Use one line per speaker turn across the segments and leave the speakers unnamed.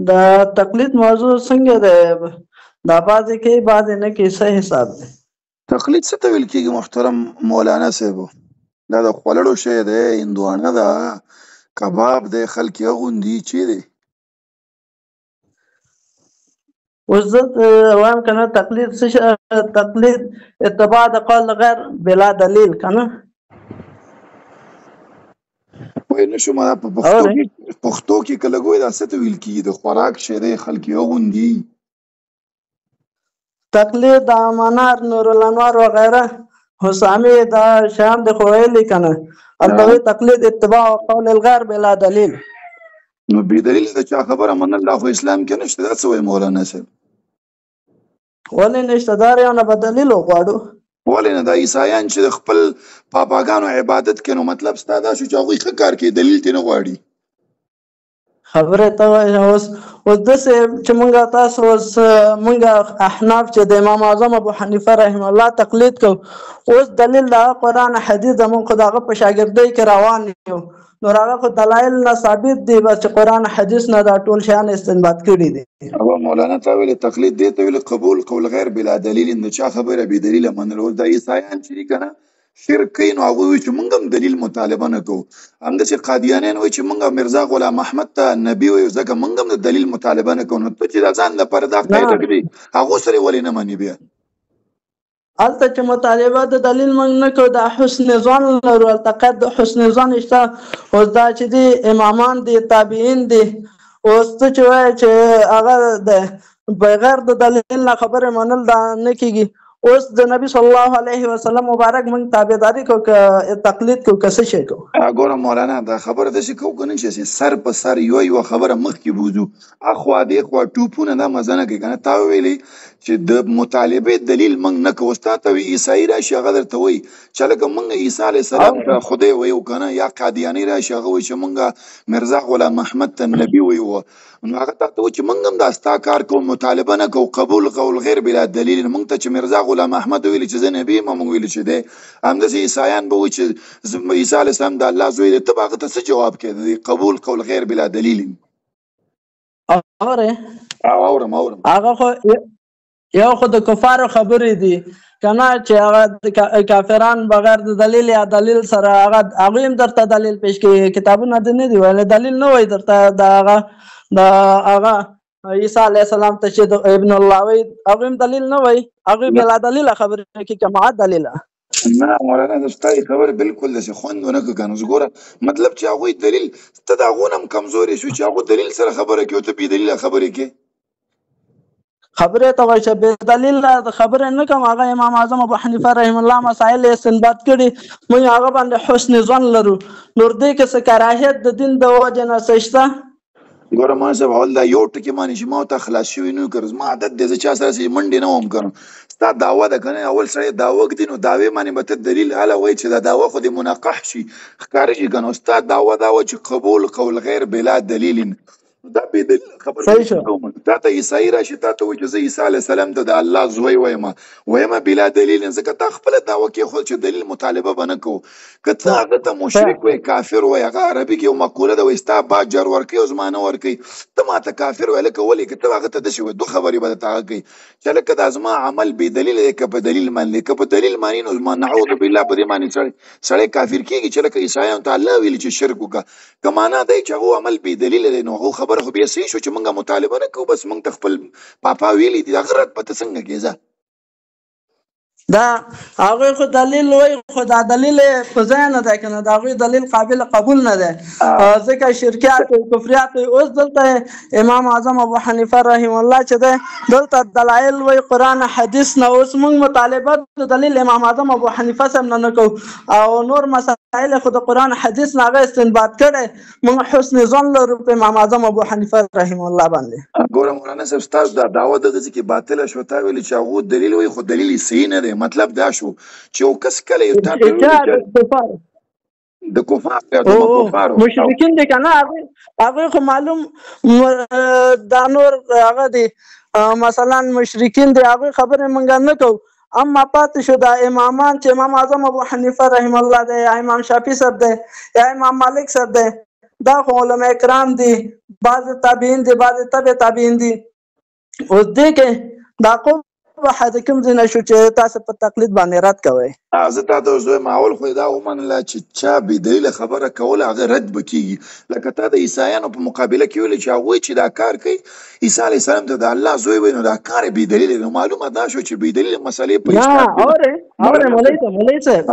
د تقلید موضوع څنګه ده؟ دا بعضې کوي بعضې نه کوي، څه حساب دی؟
تقلید څه ته ویل کېږي محترم مولانا صاحب؟ دا د خوړلو شی دی، هندوانه ده، کباب دی، خلک یې اغوندي، چې دی؟
اوس زه وایم که نه تقلید څه شی؟ تقلید اتباع د قول غیر بلا دلیل که نه؟
وایي نه شو ما په پښتو کې که لږ وایي دا څه ته ویل کېږي؟ د خوراک شی دی، خلک یې اغوندي.
تقلید د منار، نورالانوار وغیره حسامي دا شیان دي خو ویلي که نه؟ هلته وایي تقلید اتباع قول الغیر بلا دلیل.
نو بې دلیل د چا خبره منل دا خو اسلام کې نشته. دا څه وایي مولانا صاحب؟
ولې نشته؟ دا یو نه به دلیل وغواړو.
ولې نه؟ دا عیسایان چې د خپل پاپاګانو عبادت کوي، نو مطلب ستا دا شو چې هغوی ښه کار کوي، دلیل ترې نه غواړي.
خبرې ته وایي اوس داسې چې مونږ تاسو اوس مونږ احناف چې د امام اعظم ابو حنیفه رحمه الله تقلید کوو، اوس دلیل د هغه قرآن حدیث زمونږ خو د هغه په شاګردۍ کې روان یو، نو هغه خو دلایل نه ثابت دي، بس چې قرآن حدیث نه دا ټول شیان استنباط کړي دي.
ابا مولانا تا ویلې تقلید دې ته ویلې قبول قول غیر بلا دلیل، د چا خبره بې دلیله منل. اوس دا عیسایان چې دي که نه شرک کوي، نو هغوی وایي چې مونږ هم دلیل مطالبه نه کوو. همداسې قادیانیان وایي چې مونږ مرزا غلام احمد ته نبي وایو، ځکه مونږ هم د دلیل مطالبه نه کوو. نو ته چې دا ځان لپاره دا قاعده کړي، هغو سره یې ولې نه منې بیا؟
هلته چې مطالبه د دلیل موږ نه کوو، دا حسن ظن لرو، هلته قید د حسن ظن شته. اوس دا چې دي امامان دي، تابعین دي، اوس ته چې وایې چې هغه د بغیر د دلیل نه خبرې منل دا نه کېږي. اوس د نبي صلی الله علیه وسلم مبارک موږ تابعداري کوو که تقلید کوو که څه شی کوو؟
ګوره مولانا دا خبره داسې کوو که نه چې سر په سر یوه خبره مخکې بوځو، اخوا دېخوا ټوپونه دا مزه نه کوي که نه. تا وویلې چې د مطالبې دلیل موږ نه کوو. ستا ته وایي عیسایي راشي هغه درته وایي چې لکه موږ عیسی علیه السلام ته خدای ویو که نه، یا قادیاني راشي هغه وایي چې موږ مرزا غلام محمد ته نبي ویو، نو هغه تا ته وایي چې موږ هم دا ستا کار کوو، مطالبه نه کوو، قبول قول غیر بلا دلیل. موږ ته چې مرزا غلام احمد ویلي چې زه نبي یم، موږ ویلي چې دی. همداسې عیسایان به وایي چې عیسی علیه السلام د الله زوی دی. ته به هغه ته څه جواب کوې؟ د قبول قول غیر بلا دلیل.
اورې؟
اورم.
هغه خو یو خو د کفارو خبرې دي که نه، چې هغه کافران بغیر د دلیل یا دلیل سره هغوی هم درته دلیل پیش کوي. کتابونه دې نه دي ویلي، دلیل نه وایي درته د هغه عیسی علیه السلام ته چې ابن الله وایي، هغوی هم دلیل نه وایي، هغوی بلا دلیله خبرې کوي که مع دلیله.
نه مولانا د ستا خبرې بالکل داسې خوند ونه کړه که نه. ګوره مطلب چې هغوی دلیل ته د هغو نه هم کمزورې شو چې هغو دلیل سره خبره کوي او ته بې دلیله خبرې کوې.
خبرې ته وایي چې بې دلیل خبرې نه کوم. هغه امام اعظم ابو حنیفه رحم الله مسایل استنباط کړي، موږ هغه باندې حسن ظن لرو. نور دې کې څه کراهیت د دین د وجې نه څه شته؟
ګوره ما صاحب اول دا یو ټکي ماني چې ما ورته خلاص شوي نه کړ. زما عادت دی زه چا سره چې منډې نه وم کړم. ستا دعوه ده که نه، اول سړی دعوه ږدي، نو دعوې باندې به ته دلیل هله وایي چې دا دعوه خو دې منقح شي، ښکاره شي که نه. ستا دعوه دا وه چې قبول قول غیر بلا دلیل، دا بې دلیل خبره تا ته عیسایي راشي تا ته وایي چې زه عیسی علیه السلام ته د الله زوی ویمه بلا دلیل، ځکه تا خپله دعوه کېښود چې دلیل مطالبه به نه کوو. که ته هغه ته مشرک وایې، کافر وایې، هغه عربي کې یو مقوله ده وایي ستا با جر ورکوي او زما نه ورکوي، ته ما ته کافر وایې. لکه ولې که ته هغه ته داسې وایې، دوه خبرې به درته هغه کوي چې لکه دا زما عمل بې دلیله دی که په دلیل مانې. که په دلیل مانې نو زما نعوذ بالله په دې باندې سړی کافر کېږي چې لکه عیسایانو ته الله ویلي چې شرک وکړه. که معنا دی چې هغو عمل بې دلیله دی، نو هغو خبره خو بیا صحیح شو چې مونږ مطالبه نه کوو، بس مونږ ته خپل پاپا ویلي دي. هغه رد به ته څنګه کېږه؟
دا هغوی خو دلیل وایي، خو دا دلیل په ځای نه دی که نه، د هغوی دلیل قابل قبول نه دی، ځکه شرکیات وایي، کفریات وایي. اوس دلته امام اعظم ابو حنیفه رحم الله چې دی دلته دلایل وایي قرآن حدیث نه. اوس موږ مطالبه د دلیل امام اعظم ابو حنیفه صاحب نه کوو، او نور مسایل خو د قرآن حدیث نه هغه استنباط کړی. موږ حسن ظن لرو په امام اعظم ابو حنیفه رحم الله باندې.
ګوره مولانا صاحب ستاسو دا دعوه د دې کې باطله شو. تا ویلي چې هغو دلیل وایي خو دلیل یې صحیح نه دی. مطلب دا شو چې یو کس کله یو تا ته ویلي د کفارو
مشرکین دي که نه، هغوی خو معلوم دا نور هغه دي، مثلا مشرکین دي، هغوی خبرې موږ نه کوو. اما پاتې شو دا امامان چې امام اعظم ابو حنیفه رحم الله دی، یا امام شافعي صاحب دی، یا امام مالک صاحب دی، دا خو علماء کرام دي، بعض تابعین دي، بعض تبع تابعین دي. اوس دې کې دا قوم کوم ځای نه شو چې تاسو په تقلید باندې رد کوئ؟
زه تا ته زوی ماحول خو دا ومنله چې چا بې دلیله خبره کوله هغه رد به کېږي. لکه تا د عیسایانو په مقابله کې ویلې چې هغوی چې دا کار کوي عیسی علیه السلام ته د الله زوی وایي نو دا کار یې بې دلیله. نو معلومه دا شو چې بې دلیله مسلې په
اورې مولوي صاحب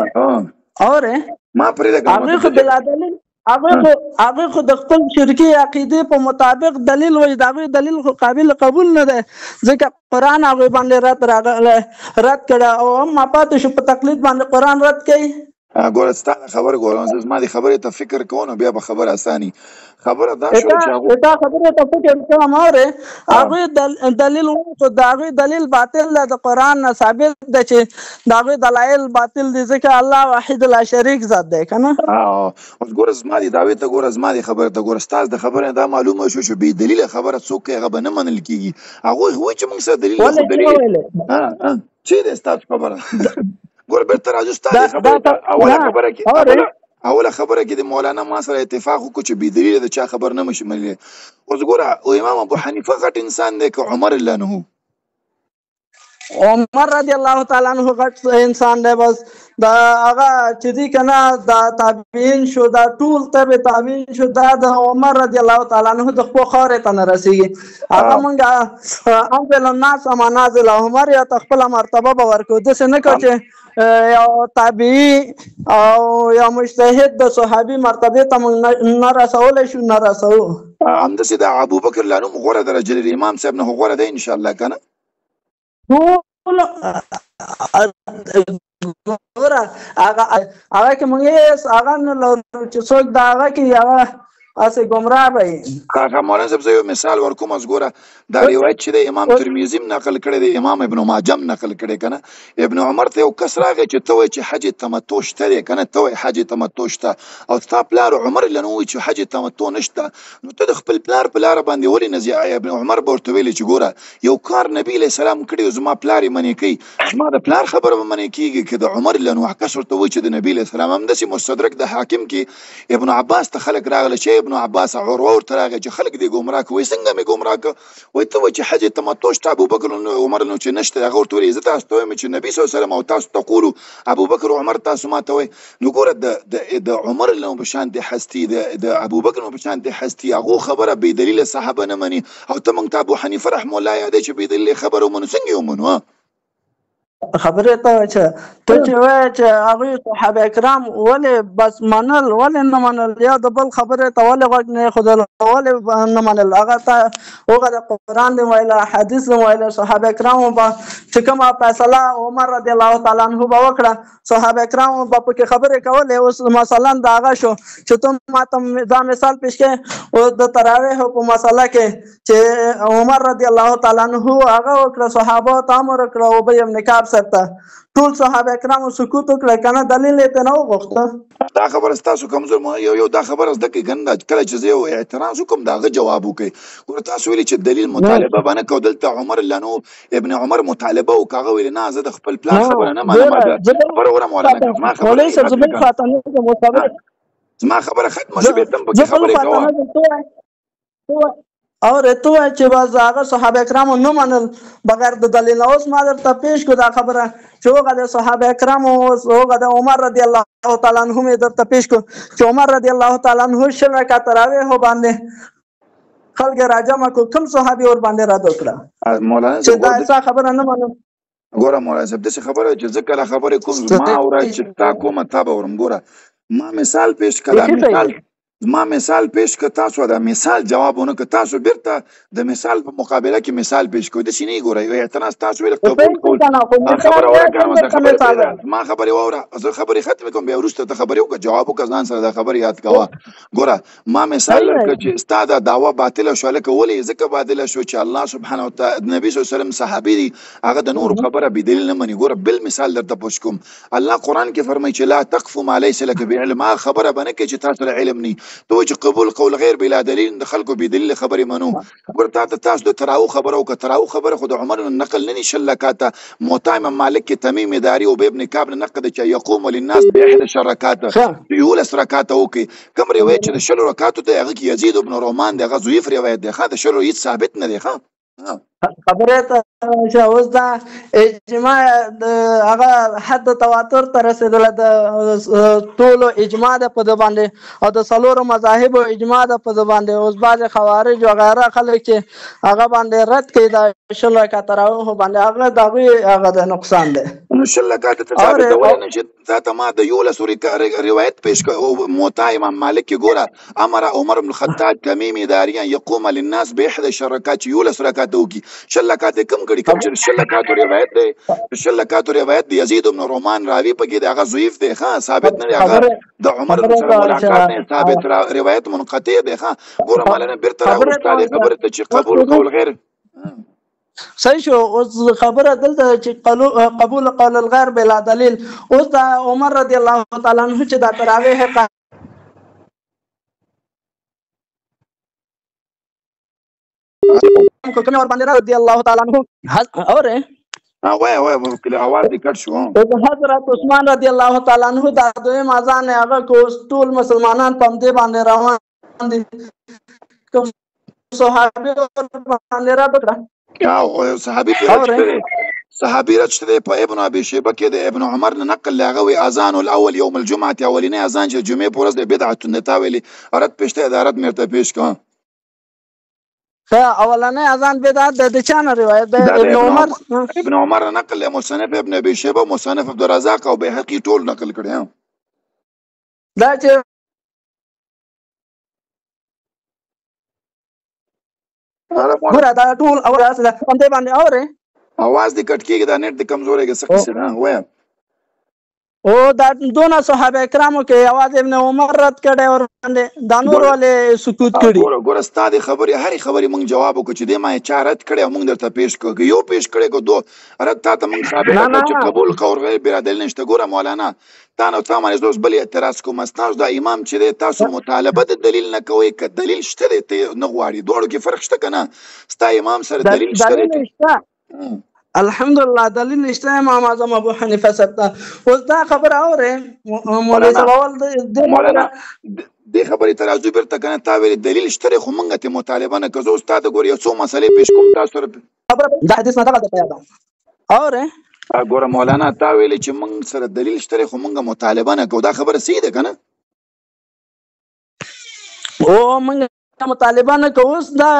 اورې
ما پرېږده
هغه خو د خپل شرکي عقیدې په مطابق دلیل وایي، د هغوی دلیل خو قابل قبول نه دی ځکه قرآن هغوی باندې رد کړه او هم ما پاتې شو په تقلید باندې قرآن رد کوي.
ګوره ستا خبره ګوره زه زما دې خبرې ته فکر کوم نو بیا به خبره اساني. خبره دا شو چې
دا خبره ته فکر کوم اورې هغوی دلیل وایي خو د هغوی دلیل باطل دی، د قرآن نه ثابت دی چې د هغوی دلایل باطل دي ځکه الله واحد لا شریک ذات دی که نه.
اوس ګوره زما دې دعوې ته ګوره زما دې خبرې ته ګوره ستاسو د خبرې دا معلومه شو چې بې دلیله خبره څوک کوي هغه به نه منل کېږي. هغوی وایي چې موږ سره دلیل چې دی ستاسو خبره ګوره بیرته راځو ستاسو خبرې ته. اوله خبره کې د مولانا ما سره اتفاق وکړو چې بې دلیله د چا خبر نه شي منلی. اوس ګوره امام ابو حنیفه غټ انسان دی که عمر الله عنه؟
عمر رضی الله تعالی عنہ غټ انسان دی. بس دا هغه چې دی که نه دا تابعین شو، دا ټول تبع تابعین شو، دا د عمر رضی الله تعالی عنہ د خپل خاورې ته نه رسېږي. هغه مونږ انزل الناس اما نازل عمر یا ته خپله مرتبه به ورکړو، داسې نه کړو چې یو تابعي او یا مجتهد د صحابي مرتبې ته موږ نه رسولی شو نه رسوو.
همداسې د ابوبکر له نوم غوره درجه لري، امام صاحب نه غوره دی انشاءالله که نه؟
ګوره هغه کې موږ هېڅ هغه نه لرو چې څوک د هغه کې هغه هسې ګمراه به وي.
مولانا صاحب زه یو مثال ورکوم. اوس ګوره دا روایت چې دی امام ترمذي هم نقل کړی دی، امام ابن ماجه هم نقل کړی که نه. ابن عمر ته یو کس راغی چې ته وایې چې حج تمتع شته دی که نه، ته وایې حج تمتع شته او ستا پلار عمر له نه وایي چې حج تمتع نشته، نو ته د خپل پلار په لاره باندې ولې نه ځې؟ ابن عمر به ورته ویلې چې ګوره یو کار نبي علیه السلام کړی زما پلار یې منې کوي، زما د پلار خبره به منې کېږي که د عمر له نه کس ورته وایي چې د نبي علیه السلام. همداسې مستدرک د حاکم کې ابن عباس ته خلک راغله چې ابن عباس عروه ورته راغی چې خلک دې ګمراه کړه. وایي څنګه مې ګمراه کړه؟ وایي ته وایې چې حج تمتع شته، ابوبکر عمر نو چې نشته. هغه ورته ویلې زه تاسو ته وایم چې نبي صلی الله علیه وسلم او تاسو تقولو ابوبکر عمر تاسو ما ته وایي. نو ګوره د عمر له په شان د هستي د ابوبکر په شان د هستي هغو خبره بې دلیله صحابه نه مني او ته موږ ته ابو حنیفه رحمه الله یادوي چې بې دلیله خبره ومنو. څنګه یې ومنو؟
خبرې ته چې ته چې وایې چې هغوی صحابه کرام ولې بس منل ولې نه منل، یا د بل خبرې ته ولې غوږ نه ایښودل ولې نه منل؟ هغه ته هغه د قرآن دې ویله، حدیث دې ویله، صحابه کرامو به چې کومه فیصله عمر رضی الله تعالی عنه به وکړه صحابه کرامو به پکې خبرې کولې. اوس مثلا د هغه شو چې ته ما ته دا مثال پیش کړې اوس د تراویحو په مسله کې چې عمر رضی الله تعالی عنه هغه وکړه، صحابه ته امر وکړه ابی بن کعب سره ټول صحابه کرامو سکوت وکړه که نه، دلیل یې ته نه وغوښته.
دا خبره ستاسو کمزور یو دا خبره زده کړئ که نه، کله چې زه یو اعتراض وکړم د هغه جواب وکړئ. ګوره تاسو ویلي چې دلیل مطالبه به نه کوو، دلته عمر له ابن عمر مطالبه وکړه، هغه ویلې نه زه د خپل پلار خبره نه منم. خبره وره مولانا زما خبره ختمه شوه بېرته هم پکې خبرې کوه.
اور ته وایې چې بس هغه صحابه کرامو نه منل بغیر د دلیل. اوس ما درته پیش کړو دا خبره چې هغه د صحابه کرامو هغه د عمر رضی الله تعالی عنه مې درته پیش کړو چې عمر رضی الله تعالی عنه 6 رکعات تراویح باندې خلک راجمع کړو، کوم صحابي ور باندې رد وکړه
مولانا
چې دا څه خبره نه منم؟
ګوره مولانا صاحب داسې خبره چې زه کله خبرې کوم ما اوره چې تا کومه تا به ورم. ګوره ما مثال پیش کړه، ما مثال پیش که تاسو دا مثال جوابونه که تاسو بیرته د مثال په مقابله کې مثال پیش کوئ داسې نه ګورئ یو اعتراض تاسو ویل قبول کول. خبره واوره ما خبرې واوره زه خبرې ختمې کوم بیا وروسته ته خبرې وکړه جواب وکړه ځان سره دا خبرې یاد کوه. ګوره ما مثال درکړه چې ستا دا دعوه باطله شوه لکه ولې ځکه باطله شوه چې الله سبحانه وتعالی نبي صلی الله علیه وسلم صحابي دي هغه د نورو خبره بې دلیل نه مني. ګوره بل مثال درته پوښ کوم، الله قرآن کې فرمایي چې لا تقف ما لیس لک بعلم، هغه خبره به نه کوې چې تا سره علم نه ته وایې چې قبول قول غیر بلا دلیل د خلکو بې دلیل خبرې منو. ګوره تاسو د تراو خبره وکړه، تراو خبره خو د عمر نقل نه دي. شل رکعته موطا امام مالک کې تمیم داري او ابن کعب نه نقل دی چې یقوم للناس ب11 رکعته 11 رکعته وکړي. کوم روایت چې د شلو رکعتو دی هغه کې یزید بن رومان دی، هغه ضعیف روایت دی. د شلو هیڅ ثابت نه دی.
خبره ته چې اوس دا اجماع د هغه حد تواتر ته رسېدله، د ټولو اجماع ده په ده باندې او د څلورو مذاهبو اجماع ده په ده باندې. اوس بعضې خوارج وغیره خلک چې هغه باندې رد کوي دا شل رکعته تراویحو باندې، هغه د هغوی هغه د نقصان دی.
نو شل رکعته ته ثابتولی نه شي. تا ته ما د 11 روایت پیش کړ موطا امام مالک کې. ګوره امر عمر بن الخطاب تمیم داري یقوم للناس ب11 رکعت چې 11 رکعته وکړي. شل رکعته کم کړي، کوم چې شل رکعتو روایت دی، شل رکعتو روایت دی یزید بن رومان راوي پکې دی، هغه ضعیف دی. ثابت نه دی. هغه د عمر بن ملاقات نه ثابت روایت منقطع دی. ګوره مولانا بیرته راوستاله خبره ته چې قبول قول غیر
صحیح شو. اوس خبره دلته چې قبول قول الغیر بلا دلیل. اوس د عمر رضی الله تعالی عنہ چې دا تراویح کوم اور باندې رضی الله تعالی عنہ اور
وای اواز دې کټ شو.
حضرت عثمان رضی الله تعالی عنہ دا دویم اذان هغه کو ټول مسلمانان په دې باندې روان دي. کوم صحابي باندې را بکړه
صحابي رچته په ابن ابي شيبه کې د ابن عمر نه نقل لاغوي اذان الاول يوم الجمعه اولینی اذان چې جمعې په ورځ د بدعت نتاویلی رد پېشته د رد مرته پیش کا.
اولنی اذان بدعت د چا نه روایت ده؟
ابن عمر نقل مصنف ابن ابي شيبه مصنف عبد الرزاق او بيهقي ټول نقل کړي.
دا چې ګوره دا ټول اواز ده په دې باندې اورې
اواز دې کټ کېږي، دا نت دې کمزورې کې سخت څه نه وایم.
او دا دونه صحابه کرامو کې اواز ابن عمر رد کړي او دا نور ولې سکوت کړي.
ګوره ستا دې خبرې هرې خبرې مونږ جواب وکړو چې دې ما یې چا رد کړی او مونږ درته پیش کړو. یو پیش کړی کو دو رد تا ته مونږ ثابت کړو چې قبول قول غیر بلا دلیل نشته. ګوره مولانا تا نو تا باندې اوس بل اعتراض کوم. ستاسو دا امام چې دی تاسو مطالبه د دلیل نه کوئ، که دلیل شته دی ته نه غواړي. دواړو کې فرق شته که نه؟ ستا امام سره دلیل شته دی؟
الحمدلله دلیل نشته. امام اعظم ابو حنیفه صاحب ته اوس دا خبره اورې مولوي صاحب اول
مولانا دې خبرې ته راځو بیرته که نه؟ تا ویلې دلیل شته دی خو مونږ ته مطالبه نه کوو. زه اوس تا ته ګوره یو څو مسلې پیش کوم تاسو سره.
دا حدیث نه دغه ته یاد اورې
ګوره مولانا تا ویلې چې مونږ سره دلیل شته خو مونږ مطالبه نه کوو. دا خبره صحیح ده که نه؟
او مونږ مطالبه نه کوو. اوس دا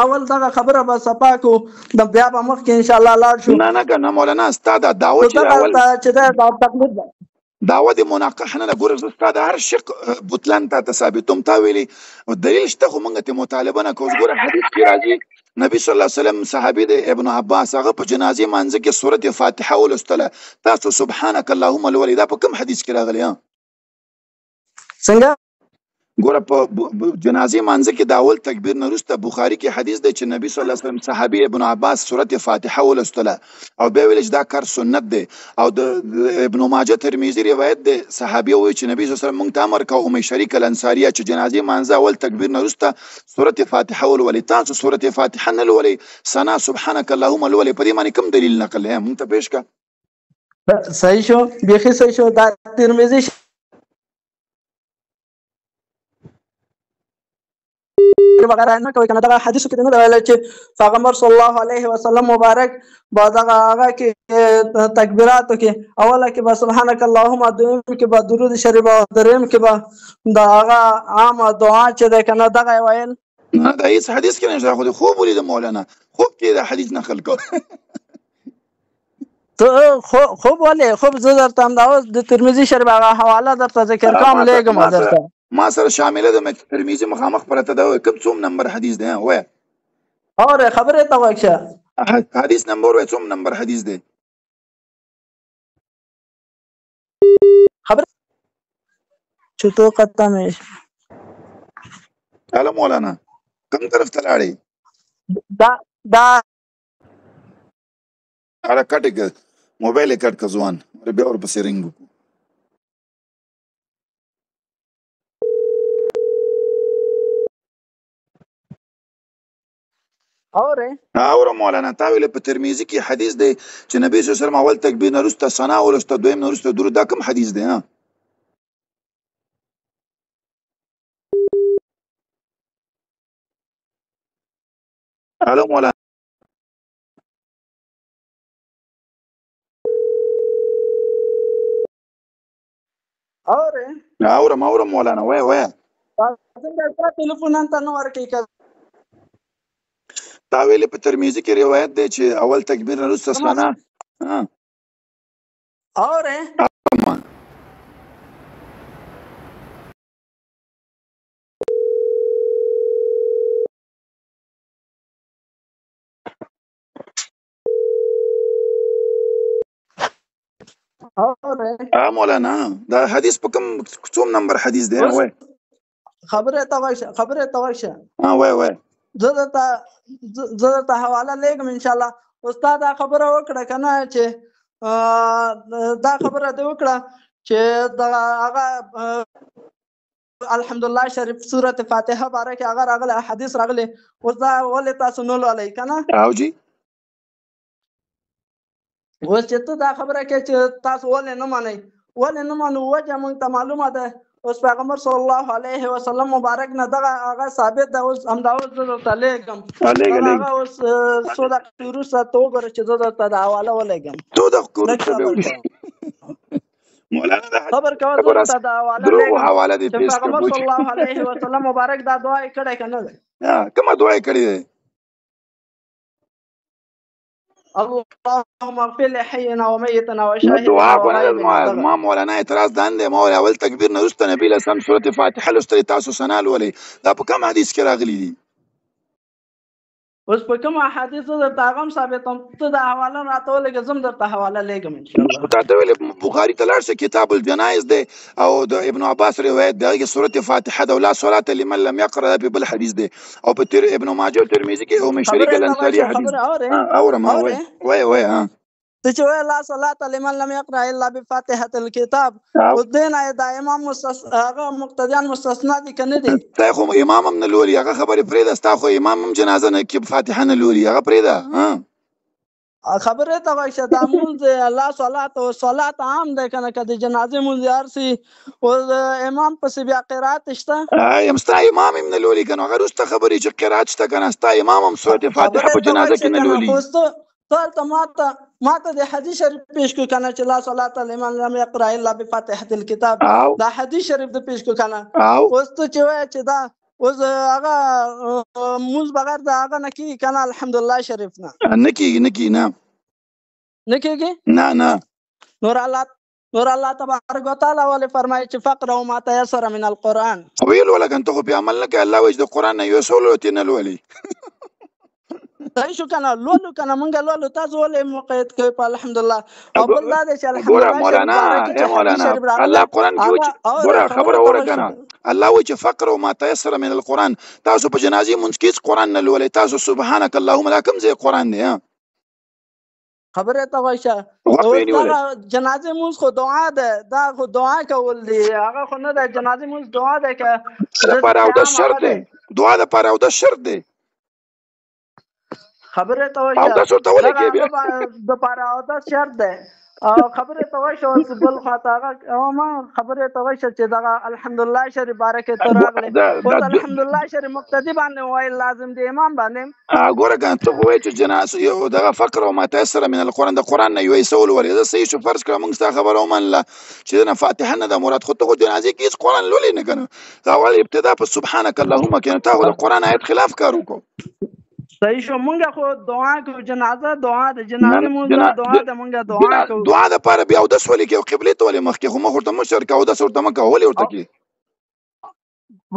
اول دغه خبره به صفا کو د بیا به مخکې ان شاء الله لاړ شو.
نه که نه مولانا ستا دا دعوه چې اول دعوه د مناقح نه. ګوره زه ستا د هر شق بطلان تا ته ثابتوم. تا ویلې دلیل شته خو مونږ ته مطالبه نه کوو. ګوره حدیث کې راځي نبی صلی الله علیه وسلم صحابي د ابن عباس هغه په جنازې مانځه کې سورت فاتحه ولوستله. تاسو سبحانك اللهم الولي دا په کوم حدیث کې راغلی؟
څنګه؟
ګوره په جنازې مانځه کې د اول تکبیر نه وروسته بخاري کې حدیث دی چې نبی صلی الله علیه وسلم صحابي ابن عباس سورت فاتحه ولوستله او بیا ویل چې دا کار سنت دی. او د ابن ماجه ترمذي روایت دی صحابي وایي چې نبی صلی الله علیه وسلم مونږ ته امر کوو ام شریک الانصاریه چې جنازې مانځه اول تکبیر نه وروسته سورت فاتحه ولولئ. تاسو سورت فاتحه نه لولئ، ثنا سبحانك اللهم لولئ. په دې باندې کوم دلیل نقل دی؟ مونږ ته پیش کا.
صحیح شو، بیخي صحیح شو. دا ترمذي وغیرہ نه کوي کنه. دا حدیث کې نه ویل چې پیغمبر صلی الله علیه وسلم مبارک با دغه هغه کې تکبیراتو کې اوله کې به سبحانك اللهم، دویم کې به درود شریف او دریم کې به دا هغه عام دعا چې ده کنه دغه ویل.
نه دا هیڅ حدیث کې نشته. خو خوب ولید مولانا خوب کې دا حدیث نقل کو.
ته خوب ولې خوب زه درته هم دا اوس د ترمذي شریف هغه حواله درته ذکر کوم لېږم درته.
ما سره شامله ده ترمذي مخامخ پرته ده. کوم څوم نمبر حدیث ده؟ وای
اور خبره ته واښه
حدیث نمبر وای څوم نمبر حدیث ده؟
خبر چطور قطع مې
هلا مولانا کوم طرف ته لاړې؟
دا
هغه کټ موبایل کټ کا ځوان بیا ورپسې رنګ اوره مولانا تا ویل په ترمذي کې حدیث دی چې نبی صلی الله علیه وسلم اول تکبیر نه وروسته ثنا ولسته دویم نه وروسته درود. دا کوم حدیث دی؟ ها الو مولانا. اورم مولانا. وای
ټلیفون ته نه ورکې
تا ویلې په ترمذي کې روایت دی چې اول تکبیر نه وروسته ثنا. مولانا دا حدیث په کوم نمبر حدیث دی؟ وای
خبره ته واشه
وای
زه درته حواله لیږم ان شاء الله. استاد دا خبره وکړه کنه چې دا خبره دې وکړه چې دا هغه الحمدلله شریف سورۃ فاتحه باره کې هغه راغلی حدیث راغلی اوس دا ولې تاسو نه لولئ کنه؟
او جی
اوس چې ته دا خبره کوې چې تاسو ولې نه منئ وجه موږ ته معلومه ده. اوس پیغمبر صلی الله علیه وسلم مبارک نه دغه هغه ثابت ده. اوس همدا اوس زه درته لیږم هغه اوس څو دقیقې وروسته ته وګوره چې زه درته د حواله ولېږم.
مولانا دا
خبر کوه زه درته د حواله لیږم چې پیغمبر صلی الله علیه وسلم مبارک دا دعا یې کړې که نه ده؟
کومه دعا یې کړې ده؟
اللهم اغفر لحينا وميتنا وشاهدنا
دعا کوله. ما مولانا اعتراض دان دی. ما اول تکبیر نه وروسته نبی له سم سورۃ فاتحه لوستلې تاسو ثنا لولئ. دا په کوم حدیث کې راغلي دي؟
اوس په کوم حدیث درته هغه هم ثابتوم. ته د حواله راته ولېږه زه هم درته حواله لیږم ان شاء الله.
تا ته ویلې بخاري ته لاړ شه کتاب الجنایز دی او د ابن عباس روایت دی هغې کې سورۃ فاتحه ده او لا صلاة لمن لم یقرأ دا بل حدیث دی او په ابن ماجه او ترمذي کې ام شریک الانصاري حدیث. اورم وای
ته چې وایې لا صلاة لمن لم یقرأ الا بفاتحة الکتاب اوس دې نه د امام هغه مقتدیان مستثنا دي که نه دي؟
تا خو امام هم نه لولي هغه خبرې پرېږده. ستا خو امام هم جنازه نه کې فاتحه نه لولي هغه پرېږده.
خبرې ته وایشه دا مونځ لا صلات عام دی که نه که د جنازې مونځ هر سي اوس امام پسې بیا قرات شته؟
ستا امام هم نه لولي که نو هغه وروسته خبرې چې قرات شته که نه ستا امام هم سورۃ فاتحه په جنازه کې نه لولي.
ته ماته د حدیث شریف پیش کو کنه چې لا صلاة لمن لم یقرأ الا بفاتحة الکتاب دا حدیث شریف د پیش کو کنه. اوس ته چې وایې چې دا اوس هغه مونځ بغیر د هغه نه کېږي کنه الحمدلله شریف نه
کېږي نه
نور الله تبارک وتعالی ولې فرمایي چې فقرأوا ما تيسر من القرآن.
ویل ولکه ته خو بیا عمل نه کوې. الله وایي چې د قرآن نه یو څه ولولې نه لولې.
صحیح شو کنه لولو کنه مونږ لولو تاسو ولې مقید کوئ په الحمدلله. او بل دا دی چې الحمدلله
مولانا الله قرآن کې ګوره خبره وره کنه الله وایي چې فقرأوا ما تيسر من القرآن. تاسو په جنازې مونځ کې هېڅ قرآن نه لولئ. تاسو سبحانک اللهم دا کوم ځای قرآن دی؟
خبره ته وایشه جنازې مونځ خو دعا ده. دا خو دعا کول دي هغه خو نه ده. جنازې مونځ دعا ده که
دپاره اودس شرط دی. دعا دپاره اودس شرط دی.
خبره ته وایشه دپاره اودس شرط دی. خبره ته وایشه اوس بل خواته هغه خبره ته وایشه چې دغه الحمدلله شریف باره کې ته راغلی اوس الحمدلله شریف مقتدي باندې وویل لازم دی امام باندې؟
ګوره که ته خو وایې چې جنازه یو دغه فقرأوا ما تيسر من القرآن د قرآن نه یو څه ولولې. زه صحیح شو فرض کړه مونږ ستا خبره ومنله چې نه فاتحه نه ده مراد. خو ته خو جنازې کې هېڅ قرآن لولې نه که نه. اول ابتدا په سبحانک اللهم کې نو تا خو د قرآن آیت خلاف کار وکړو.
صحیح شو مونږ خو دعا کوو. جنازه دعا ده. جنازې مونځ دعا ده. مونږ دعا کوو.
دعا دپاره بیا اودس ولې کوې او قبلې ته ولې مخکې خو مخ ورته مه شر کوه اودس ورته مه کوه. ولې ورته کوې؟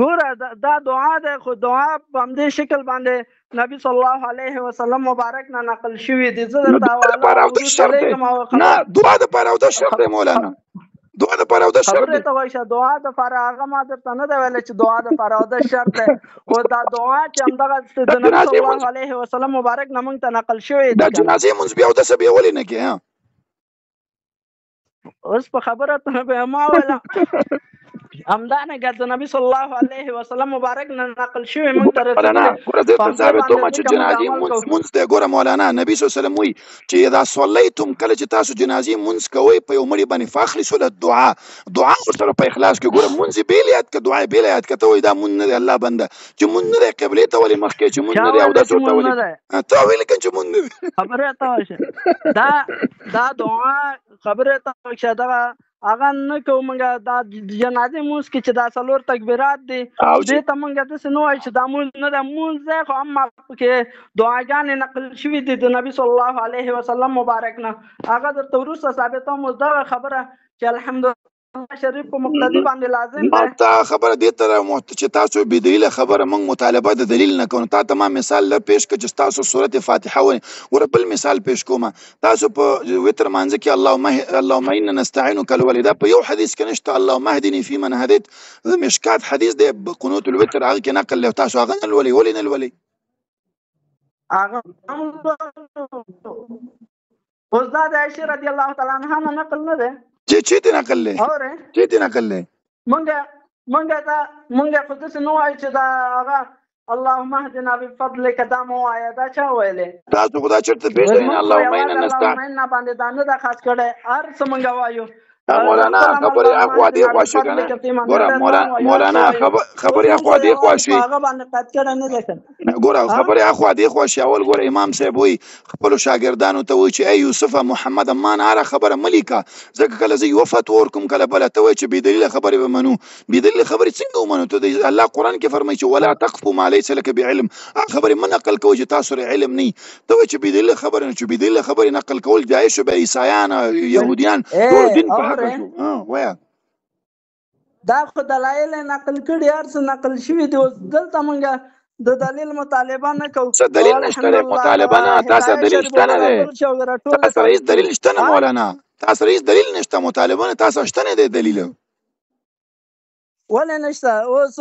ګوره دا دعا ده خو دعا په همدې شکل باندې نبی صلی الله علیه وسلم مبارک نه نقل شوي دي. زه درته حواله وروسته لیږم.
نه دعا دپاره اودس شرط دی مولانا. دعا دپاره اودس شرط دی.
خبرې ته وایشه دعا دپاره هغه ما درته نه ده ویلی چې دعا دپاره اودس شرط دی. خو دا دعا چې همدغه د نبي صلی الله علیه وسلم مبارک نه موږ ته نقل شوی دی.
دا جنازې مونځ بیا اودس بیا ولې نه کوې؟
اوس په خبره ته بیا ما ویله همدارنګه د نبی صلی الله علیه وسلم مبارک نه نقل شوی موږ ته
مولانا
رسېدلی
ګوره درته
په همدې
ثابتوم
باندې
چې
ځکه موږ
جنازې
عمل کوو.
مونځ دی. ګوره مولانا نبي صلی الله علیه وسلم وایي چې اذا صلیتم، کله چې تاسو جنازې مونځ کوئ په یو مړي باندې فاخلصوا له دعا ورسره په اخلاص کې. ګوره مونځ یې بېل یاد کړه، دعا یې بېله یاد کړه. ته وایي دا مونځ نه دی، الله بنده چې مونځ نه دی قبلې ته ولې مخکې چې مونځ نه دی اودس ورته ولې ته ویلې که چې مونځ نه دی
خبره ته واشه دا دعا خبره ته واشه دغه هغه نه کوو موږ. دا جنازې مونځ کې چې دا 4 تکبیرات دي دې ته موږ داسې نه وایو چې دا مونځ نه دی. مونځ دی خو هم پکې دعاګانې نقل شوي دي د نبي صلی الله علیه وسلم مبارک نه. هغه درته وروسته ثابتوم. اوس دغه خبره چې الحمدلله شریف په مقتدي باندې لازم دی.
تا خبره دې ته چې تاسو بې دلیله خبره موږ مطالبه د دلیل نه کوو. تا ته ما مثال لږ پیش کړ چې تاسو سورت فاتحه ونی. ګوره بل مثال پیش کوم. تاسو په وتر مانځه کې اللهم انا نستعینک الولي دا په یو حدیث کې نشته. اللهم اهدني فيمن هديت مشکات حدیث دی قنوت الوتر هغه کې نقل له تاسو هغه نه لولي. ولې نه لولي؟
هغه اوس دا د عائشة رضی الله تعالی عنها نه نقل نه دی
چې دې نقل لې چې دې نقل لې
مونږ خو داسې نه وایو چې دا هغه اللهم اهدنا بفضلک دا مو وایه. دا چا ویلې؟
تاسو خو دا چېرته پېژنئ اللهم انا نستعین
باندې دا نه ده خاص کړی. هر څه مونږ وایو.
مولانا خبرې اخوا دې خوا شي که نه. ګوره مولانا خبرې اخوا دې خوا شي. ګوره خبرې اخوا دې خوا شي. اول ګوره امام صاحب وایي خپلو شاګردانو ته وایي چې ای یوسفه محمد مان هره خبره مه لیکه، ځکه کله زه یوه فتوا ورکوم کله بله. ته وایي چې بېدلیله خبرې به منو. بېدلیله خبرې څنګه ومنو؟ ته الله قرآن کې فرمایي چې ولا تقف ما لیس لک بعلم. هغه خبرې مه نقل کوئ چې تاسو سره علم نه وي. ته وایي چې بېدلیله خبرې نه، چې بېدلیله خبرې نقل کول جایز شو. به عیسایان یهودیان ټول دین په حق شو. وایه
دا خو دلایل نقل کړي، هر څه نقل شوي دي. اوس دلته مونږ د دلیل مطالبه نه کوو.
څه دلیل نشته دی مطالبه نه. تا سره دلیل شته نه دی. تا سره هېڅ دلیل شته نه مولانا. تا سره هېڅ دلیل نشته مطالبه نه. تا سره شته نه دی دلیل.
ولې نشته؟ اوس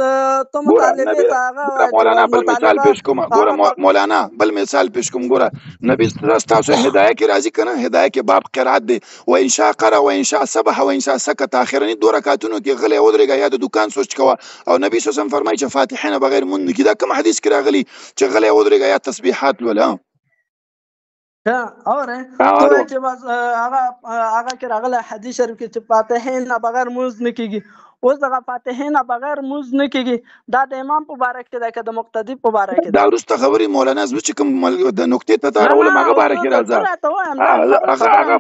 ته مطالبې ته هغه
مولانا بل مثال پیش کوم. ګوره مولانا بل مثال پیش کوم. ګوره نبی ستاسو هدایه کې راځي که نه؟ هدایه کې باب قرات دی. و ان شاء قرأ و ان شاء سبح و ان شاء سکت. اخرني 2 رکعتونو کې غلی ودرېږه یا د دکان سوچ کوه. او نبی صلی الله علیه وسلم فرمایي چې فاتحه نه بغیر مونځ نه کېږي. دا کوم حدیث کې راغلي چې غلی ودرېږه یا تسبیحات لوله؟
اوره ته چې بس هغه کې راغلی حدیث شریف کې چې فاتحه نه بغیر مونځ نه کېږي. اوس دغه فاتحه نه بغیر مونځ نه کېږي. دا د امام په باره کې ده که د مقتدي په باره کې ده؟
دا وروسته خبرې مولانا زه چې کوم د نقطې ته راولم هغه باره کې راځه. هغه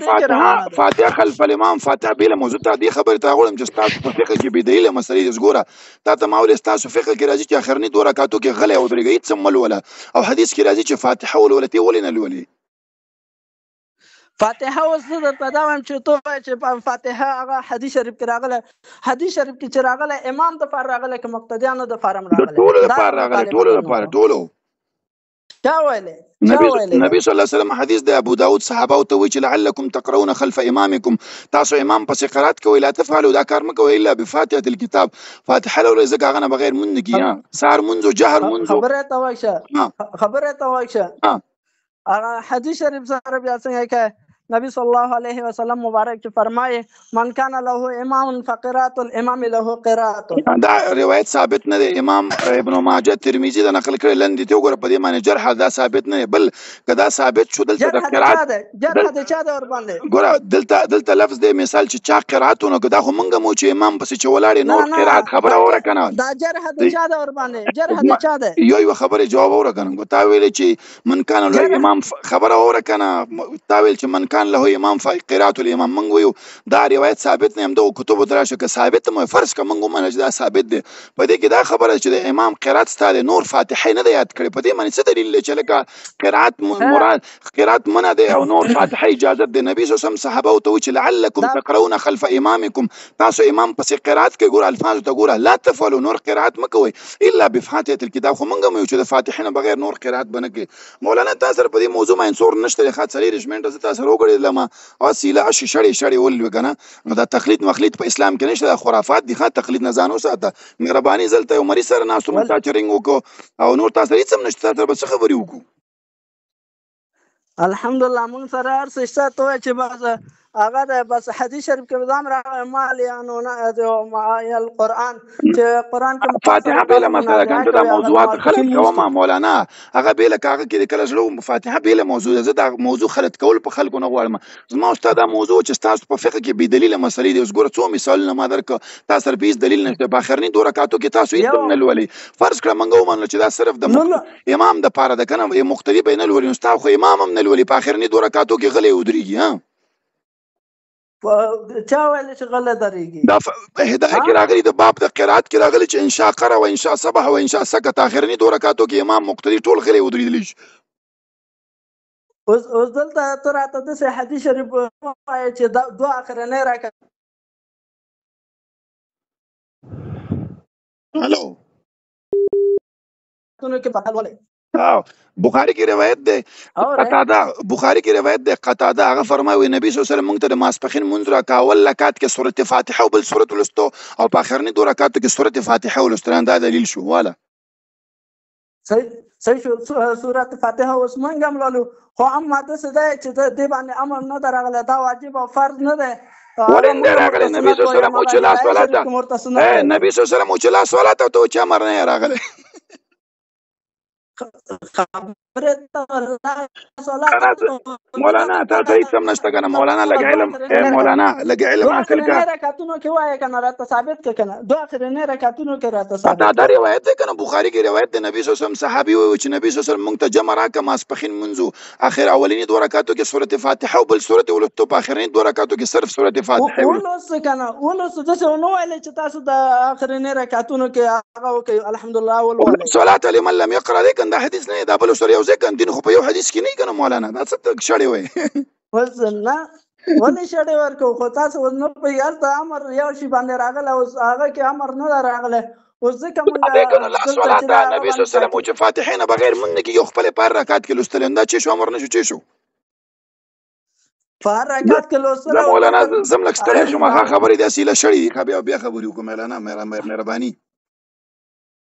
فاتحه خلف الامام فاتحه بېله موضوع ته دې خبرې ته راولم چې ستاسو په فقه کې بېدلیله مسلې دي. ګوره تا ته ما ویلې ستاسو فقه کې راځي چې اخرني 2 رکعتو کې غلی ودرېږه هېڅ هم مه لوله. او حدیث کې راځي چې فاتحه ولوله. ته ولې نه لولې
فاتحه؟ اوس زه درته دا وایم چې ته وایې چې فاتحه هغه حدیث شریف کې راغلی. حدیث شریف کې چې راغلی امام دپاره راغلی که مقتدیانو دپاره هم راغلی؟
د ټولو دپاره راغلی. ټولو دپاره. ټولو
چا ویلی؟
نبی صلی الله علیه وسلم حدیث د ابو داود صحابه ته وایي چې لعلکم تقرؤون خلف امامکم. تاسو امام پسې قرات کوئ. لا تفعلوا دا کار مه کوئ الا بفاتحه الکتاب. فاتحه لولئ ځکه هغه نه بغیر مونځ نه کېږي. سهار مونځ او جهر مونځ.
خبرې ته واشه هغه حدیث شریف سره بیا څنګه کوي؟ نبی صلی الله علیه وسلم مبارک فرمایي من کان له امام فقرات الامام له قرات.
دا روایت ثابت نه دی. امام ابن ماجه ترمذی دا نقل کړی. لندې ته وګوره په دې معنی جرح دا ثابت نه دی. بل که دا ثابت شو دلته د قرات
جرح د چا د ور باندې
ګوره دلته لفظ دی مثال چې چا قراتونه که دا خو مونږ مو چې امام پسې چې ولاړې نور قرات خبره اوره که نه؟
دا جرح د چا د ور باندې جرح د چا دی؟
یو خبرې جواب اوره که نه؟ تا ویلې چې من کان له امام خبره اوره که نه؟ تا ویل چې من کان له امام قرات الامام. موږ وایو دا روایت ثابت نه. همدغو کتبو ته راشه که ثابت مو فرض که موږ ومنه چې دا ثابت دی. په دې کې دا خبره چې د امام قرات ستا دی نور فاتحه نه دی یاد کړې. په دې باندې څه دلیل دی چې لکه قرات مراد قرات منع دی او نور فاتحه اجازت دی؟ نبی صلی الله علیه وسلم صحابه ته وایي چې لعلکم تقرؤون خلف امامکم. تاسو امام پسې قرات کې ګوره الفاظو ته ګوره. لا تفعلوا نور قرات مه کوئ الا بفاتحه الکتاب. خو موږ هم وایو چې د فاتحې نه بغیر نور قرات به نه کوي. مولانا تا سره په دې موضوع باندې څور نشته دی. ښه 4 منټه زه تا سره وګړېدلم وسیله اشي شړې ولوي که نه؟ نو دا تقلید مخلید په اسلام کې نشته. دا خرافات دي. ښه تقلید نه ځان وساته. مهرباني زلته یو مریض سره ناست وم تا چرینګ وکړو او نور تا سره هېڅ هم نشته. تا سره به څه خبرې وکړو؟
الحمدلله موږ سره هر څه شته. ته وایې چې بس هغه د بس حدیث شریف کې بدام راغلی مالیانونه القرآن چې قرآن کې
فاتحه بیله مسله کنه دا موضوعات خلط کوم مولانا هغه بیله کاغه کې کله شلو فاتحه بیله موضوع زه دا موضوع خلط کول په خلکو نه غواړم زما استاد دا موضوع چې تاسو په فقه کې بي دلیل مسلې دي اوس ګوره څو مثالونه ما درک تاسو سره بیس دلیل نشته په اخرنی دوه رکعاتو کې تاسو یې نه لولي فرض کړه منګو ومنل چې دا صرف د امام د پاره د کنه مختلف بین لولي استاد خو امام هم نه لولي په اخرنی دوه رکعاتو کې غلې ودرېږي ها
چا ویل چې غله درېږي
دا هدايه کې راغلي د باب د قرات کې راغلي چې انشاء قرأ و انشاء صبح و انشاء سکت اخرنی دوه رکعاتو کې امام مقتدی ټول غلې ودرېدلی شي
اوس دلته ته راته داسې حدیث شریف وایي چې دوه اخرنۍ رکعت
هلو
کې په حال ولې
بخاری کی روایت ده قتاده بخاری کی روایت ده قتاده هغه فرمایي نبی صلی الله علیه وسلم مونږ ته د ماسپخین منځ را کاول لکات کې سورته فاتحه او بل سورته ولستو او په اخرنی دوه رکعاتو کې سورته فاتحه ولستران دا دلیل شو والا
صحیح شو سورته فاتحه اوس مونږ هم لولو خو اما د څه ده چې د دې باندې امر نه درغله دا واجب او فرض نه ده
ولین راغله نبی صلی الله علیه وسلم او چې لا صلات نبی صلی الله علیه وسلم او چې لا صلات او چې امر نه راغله مولانا تا ته هیڅ هم نشته کنه مولانا لږ علم مولانا لږ علم حاصل کا
رکعتونو کې وایي کنه راته ثابت ک کنه دوه اخرنۍ رکعتونو کې راته ثابت
دا روایت ده کنه بخاری کې روایت ده نبی صلی الله علیه وسلم صحابي وایي چې نبی صلی الله علیه وسلم مونږ ته جمع راکه ماسپخین منځو اخر اولینی دوه رکعاتو کې سورته فاتحه او بل سورته ولستو په اخرنی دوه رکعاتو کې صرف سورته فاتحه
ولوس کنه ولوس د څه نو ویل چې تاسو د اخرنۍ رکعتونو کې هغه کوي الحمدلله ول
صلاه لمن لم يقرأ لیکن دا حدیث نه دا بل سره یو ځکه دین خو په یو حدیث کې نه کنه مولانا دا څه شړې وای
وزنه ولې شړې ورکو خو تاسو نو په یال ته امر یو شی باندې راغله اوس هغه کې امر نه راغله اوس ځکه مونږ
دا الله صلوات نبی صلی الله علیه وسلم چې فاتحه نه بغیر مونږ کې یو خپل پر رکعت کې لوستل دا چې شو امر نشو چې شو
پر رکعت کې لوستل
مولانا زم لک ستړی شو ما خبرې د اصله شړې بیا خبرې وکم مولانا مهرباني